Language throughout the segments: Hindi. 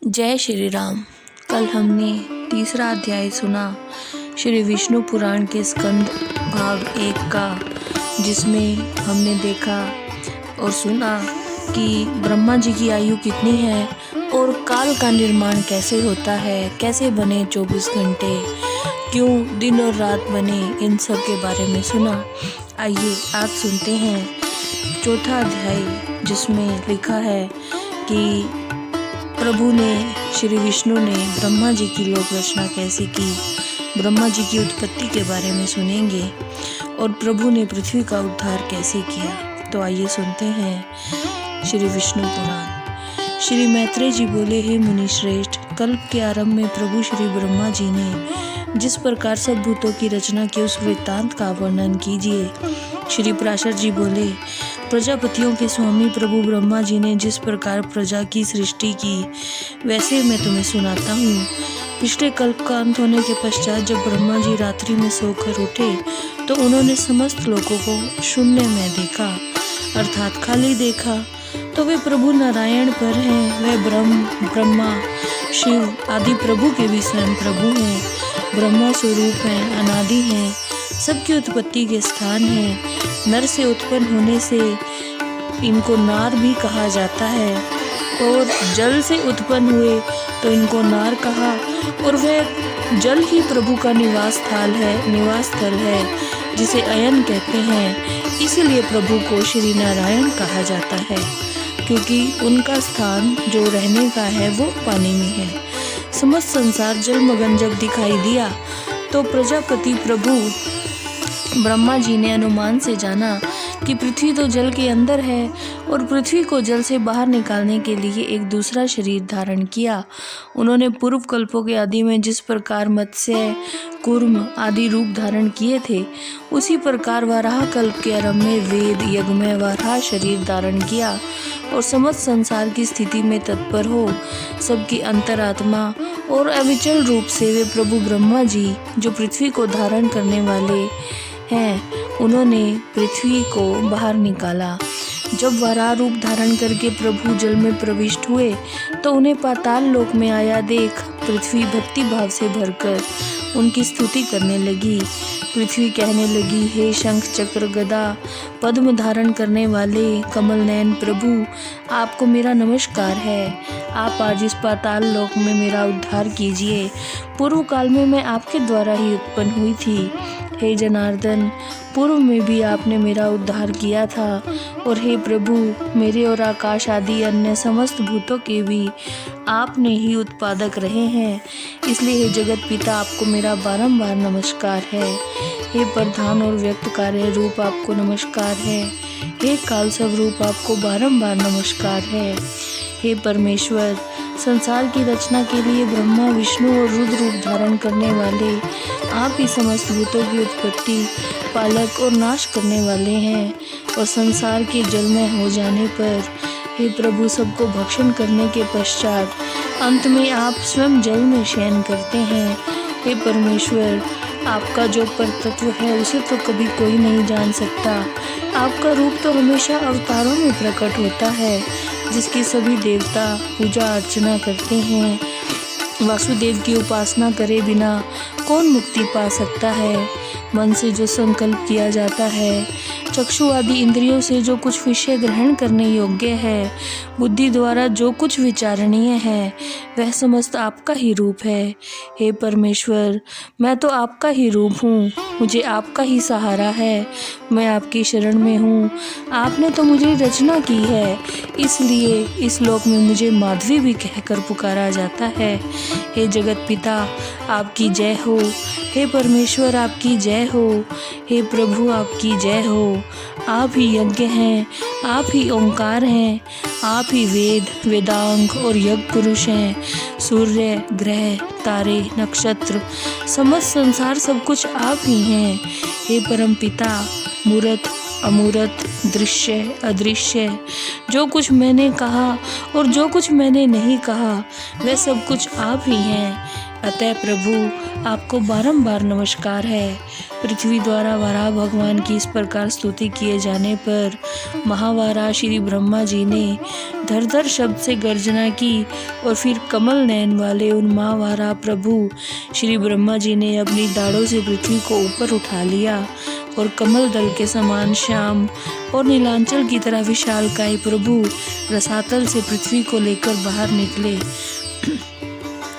जय श्री राम। कल हमने तीसरा अध्याय सुना श्री विष्णु पुराण के स्कंद भाग 1 का, जिसमें हमने देखा और सुना कि ब्रह्मा जी की आयु कितनी है और काल का निर्माण कैसे होता है, कैसे बने 24 घंटे, क्यों दिन और रात बने, इन सब के बारे में सुना। आइए आज सुनते हैं चौथा अध्याय, जिसमें लिखा है कि प्रभु ने, श्री विष्णु ने ब्रह्मा जी की लोक रचना कैसे की, ब्रह्मा जी की उत्पत्ति के बारे में सुनेंगे और प्रभु ने पृथ्वी का उद्धार कैसे किया। तो आइए सुनते हैं श्री विष्णु पुराण। श्री मैत्रेय जी बोले, हे मुनि श्रेष्ठ, कल्प के आरंभ में प्रभु श्री ब्रह्मा जी ने जिस प्रकार सब भूतों की रचना की, उस वृत्तांत का वर्णन कीजिए। श्री पराशर जी बोले, प्रजापतियों के स्वामी प्रभु ब्रह्मा जी ने जिस प्रकार प्रजा की सृष्टि की, वैसे मैं तुम्हें सुनाता हूँ। पिछले कल्प का अंत होने के पश्चात जब ब्रह्मा जी रात्रि में सोकर उठे तो उन्होंने समस्त लोगों को शून्य में देखा, अर्थात खाली देखा। तो वे प्रभु नारायण पर हैं, वे ब्रह्मा शिव आदि प्रभु के भी स्वयं प्रभु हैं, ब्रह्मा स्वरूप हैं, अनादि हैं, सबकी उत्पत्ति के स्थान हैं। नर से उत्पन्न होने से इनको नार भी कहा जाता है, और जल से उत्पन्न हुए तो इनको नार कहा, और वह जल ही प्रभु का निवास स्थल है, जिसे अयन कहते हैं। इसीलिए प्रभु को श्री नारायण कहा जाता है, क्योंकि उनका स्थान जो रहने का है वो पानी में है। समस्त संसार जलमग्न जब दिखाई दिया तो प्रजापति प्रभु ब्रह्मा जी ने अनुमान से जाना कि पृथ्वी तो जल के अंदर है, और पृथ्वी को जल से बाहर निकालने के लिए एक दूसरा शरीर धारण किया। उन्होंने पूर्व कल्पों के आदि में जिस प्रकार मत्स्य, कूर्म आदि रूप धारण किए थे, उसी प्रकार वराह कल्प के आरंभ में वेद यज्ञ में वराह शरीर धारण किया, और समस्त संसार की स्थिति में तत्पर हो सबकी अंतरात्मा और अविचल रूप से वे प्रभु ब्रह्मा जी, जो पृथ्वी को धारण करने वाले हैं, उन्होंने पृथ्वी को बाहर निकाला। जब वराह रूप धारण करके प्रभु जल में प्रविष्ट हुए तो उन्हें पाताल लोक में आया देख पृथ्वी भक्ति भाव से भरकर उनकी स्तुति करने लगी। पृथ्वी कहने लगी, हे शंख चक्र गदा पद्म धारण करने वाले कमल नयन प्रभु, आपको मेरा नमस्कार है। आप आज इस पाताल लोक में मेरा उद्धार कीजिए। पूर्व काल में मैं आपके द्वारा ही उत्पन्न हुई थी। हे जनार्दन, पूर्व में भी आपने मेरा उद्धार किया था, और हे प्रभु, मेरे और आकाश आदि अन्य समस्त भूतों के भी आपने ही उत्पादक रहे हैं। इसलिए हे जगत पिता, आपको मेरा बारंबार नमस्कार है। हे प्रधान और व्यक्त कार्य रूप, आपको नमस्कार है। हे काल स्वरूप, आपको बारंबार नमस्कार है। हे परमेश्वर, संसार की रचना के लिए ब्रह्मा विष्णु और रुद्र रूप धारण करने वाले आप ही समस्त भूतों की उत्पत्ति, पालक और नाश करने वाले हैं, और संसार के जलमय हो जाने पर हे प्रभु, सबको भक्षण करने के पश्चात अंत में आप स्वयं जल में शयन करते हैं। हे परमेश्वर, आपका जो परतत्व है उसे तो कभी कोई नहीं जान सकता। आपका रूप तो हमेशा अवतारों में प्रकट होता है, जिसकी सभी देवता पूजा अर्चना करते हैं। वासुदेव की उपासना करे बिना कौन मुक्ति पा सकता है। मन से जो संकल्प किया जाता है, चक्षु आदि इंद्रियों से जो कुछ विषय ग्रहण करने योग्य है, बुद्धि द्वारा जो कुछ विचारणीय है, वह समस्त आपका ही रूप है। हे परमेश्वर, मैं तो आपका ही रूप हूँ, मुझे आपका ही सहारा है, मैं आपकी शरण में हूँ। आपने तो मुझे रचना की है, इसलिए इस लोक में मुझे माधवी भी कहकर पुकारा जाता है। हे जगत पिता, आपकी जय हो। हे परमेश्वर, आपकी जय हो। हे प्रभु, आपकी जय हो। आप ही यज्ञ हैं, आप ही ओंकार हैं, आप ही वेद वेदांग और यज्ञ पुरुष हैं। सूर्य ग्रह तारे नक्षत्र समस्त संसार सब कुछ आप ही हैं। हे परम पिता, मूर्त अमूर्त, दृश्य, अदृश्य, जो कुछ मैंने कहा और जो कुछ मैंने नहीं कहा वह सब कुछ आप ही हैं। अतः प्रभु आपको बारंबार नमस्कार है। पृथ्वी द्वारा वराह भगवान की इस प्रकार स्तुति किए जाने पर महावारा श्री ब्रह्मा जी ने धर शब्द से गर्जना की और फिर कमल नयन वाले उन महावारा प्रभु श्री ब्रह्मा जी ने अपनी दाढ़ों से पृथ्वी को ऊपर उठा लिया और कमल दल के समान श्याम और नीलांचल की तरह विशालकाय प्रभु रसातल से पृथ्वी को लेकर बाहर निकले।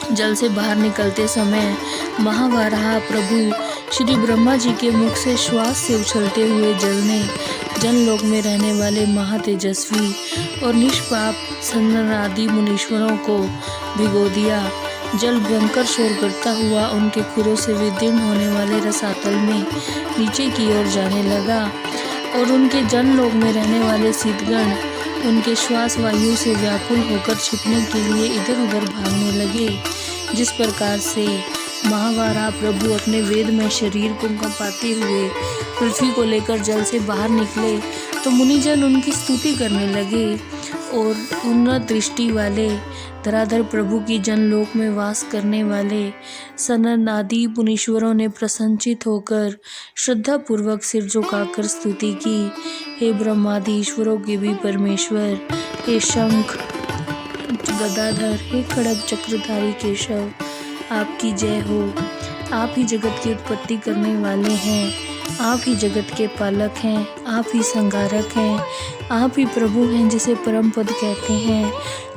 जल से बाहर निकलते समय महावाराह प्रभु श्री ब्रह्मा जी के मुख से श्वास से उछलते हुए जल ने जनलोक में रहने वाले महातेजस्वी और निष्पाप सनन आदि मुनीश्वरों को भिगो दिया। जल भयंकर शोर करता हुआ उनके खुरों से विदीर्ण होने वाले रसातल में नीचे की ओर जाने लगा और उनके जनलोक में रहने वाले शीतगण उनके श्वास वायु से व्याकुल होकर छिपने के लिए इधर उधर भागने लगे। जिस प्रकार से महावारा प्रभु अपने वेदमय शरीर को कंपाते हुए पृथ्वी को लेकर जल से बाहर निकले तो मुनिजन उनकी स्तुति करने लगे और उन्नत दृष्टि वाले धराधर प्रभु की जनलोक में वास करने वाले सनन आदि मुनीश्वरों ने प्रसन्नचित होकर श्रद्धा पूर्वक सिर झुकाकर स्तुति की। हे ब्रह्मादि ईश्वरों के भी परमेश्वर, हे शंख गदाधर, हे खड़ग चक्रधारी केशव, आपकी जय हो। आप ही जगत की उत्पत्ति करने वाले हैं, आप ही जगत के पालक हैं, आप ही संहारक हैं, आप ही प्रभु हैं जिसे परम पद कहते हैं।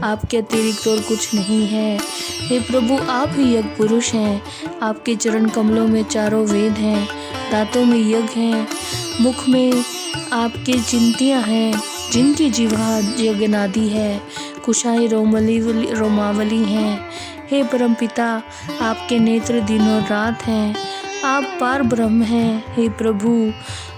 आपके अतिरिक्त और कुछ नहीं है। हे प्रभु, आप ही यज्ञ पुरुष हैं। आपके चरण कमलों में चारों वेद हैं, दांतों में यज्ञ हैं, मुख में आपके चिंतियाँ हैं, जिनकी जिह्वा यज्ञनादि है, कुशाई रोमावली हैं। हे परमपिता, आपके नेत्र दिन और रात हैं, आप पार ब्रह्म हैं। हे प्रभु,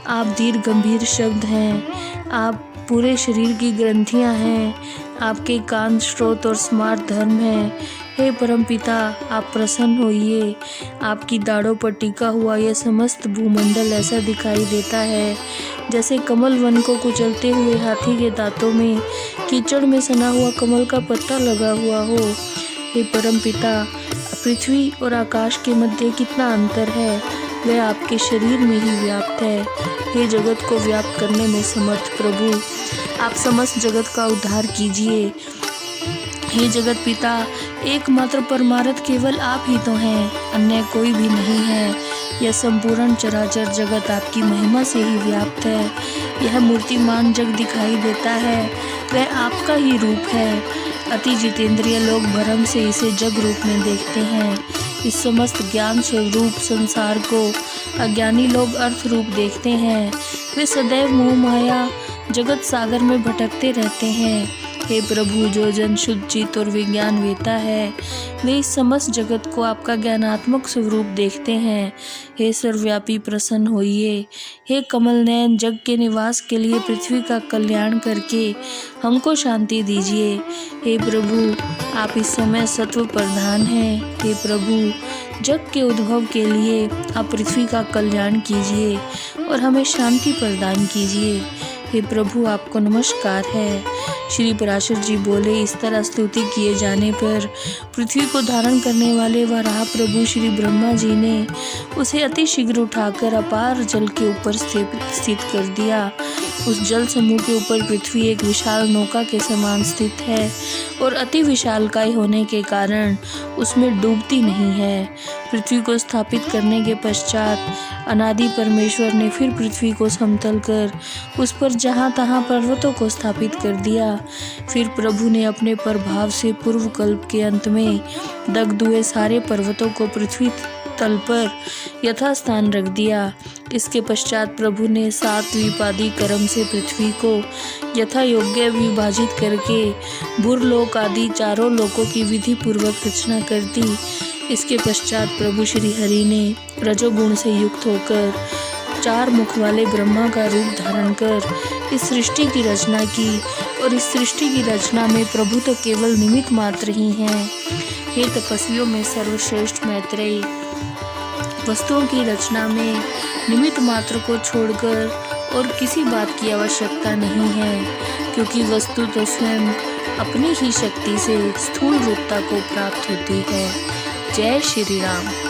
आप दीर्घ गंभीर शब्द हैं, आप पूरे शरीर की ग्रंथियां हैं, आपके कान स्रोत और स्मार्ट धर्म हैं। हे परमपिता, आप प्रसन्न होइए। आपकी दाढ़ों पर टिका हुआ यह समस्त भूमंडल ऐसा दिखाई देता है जैसे कमल वन को कुचलते हुए हाथी के दांतों में कीचड़ में सना हुआ कमल का पत्ता लगा हुआ हो। हे परमपिता, पृथ्वी और आकाश के मध्य कितना अंतर है, वह आपके शरीर में ही व्याप्त है। हे जगत को व्याप्त करने में समर्थ प्रभु, आप समस्त जगत का उद्धार कीजिए। हे जगत पिता, एकमात्र परमार्थ केवल आप ही तो हैं, अन्य कोई भी नहीं है। यह संपूर्ण चराचर जगत आपकी महिमा से ही व्याप्त है। यह मूर्तिमान जग दिखाई देता है, वह आपका ही रूप है। अति जितेंद्रिय लोग भ्रम से इसे जग रूप में देखते हैं। इस समस्त ज्ञान स्वरूप संसार को अज्ञानी लोग अर्थ रूप देखते हैं। वे सदैव मोह माया जगत सागर में भटकते रहते हैं। हे प्रभु, जो जन शुद्ध चित्त और विज्ञान वेता है, वे इस समस्त जगत को आपका ज्ञानात्मक स्वरूप देखते हैं। हे सर्वव्यापी, प्रसन्न होइए। हे कमल नयन, जग के निवास के लिए पृथ्वी का कल्याण करके हमको शांति दीजिए। हे प्रभु, आप इस समय सत्व प्रधान हैं। हे प्रभु, जग के उद्भव के लिए आप पृथ्वी का कल्याण कीजिए और हमें शांति प्रदान कीजिए। हे प्रभु, आपको नमस्कार है। श्री पराशर जी बोले, इस तरह स्तुति किए जाने पर पृथ्वी को धारण करने वाले वराह प्रभु श्री ब्रह्मा जी ने उसे अति शीघ्र उठाकर अपार जल के ऊपर स्थित कर दिया। उस जल समूह के ऊपर पृथ्वी एक विशाल नौका के समान स्थित है और अति विशालकाय होने के कारण उसमें डूबती नहीं है। पृथ्वी को स्थापित करने के पश्चात अनादि परमेश्वर ने फिर पृथ्वी को समतल कर उस पर जहाँ तहाँ पर्वतों को स्थापित कर दिया। फिर प्रभु ने अपने प्रभाव से पूर्व कल्प के अंत में दग्ध हुए सारे पर्वतों को पृथ्वी तल पर यथास्थान रख दिया। इसके पश्चात प्रभु ने 7 द्वीपादि कर्म से पृथ्वी को यथा योग्य विभाजित करके भूरलोक आदि चारों लोकों की विधि पूर्वक रचना कर दी। इसके पश्चात प्रभु श्री हरि ने रजोगुण से युक्त होकर 4 मुख वाले ब्रह्मा का रूप धारण कर इस सृष्टि की रचना की और इस सृष्टि की रचना में प्रभु तो केवल निमित्त मात्र ही हैं। हे तपस्वियों में सर्वश्रेष्ठ मैत्रेयी, वस्तुओं की रचना में निमित्त मात्र को छोड़कर और किसी बात की आवश्यकता नहीं है, क्योंकि वस्तु तो स्वयं अपनी ही शक्ति से स्थूल रूपता को प्राप्त होती है। जय श्री राम।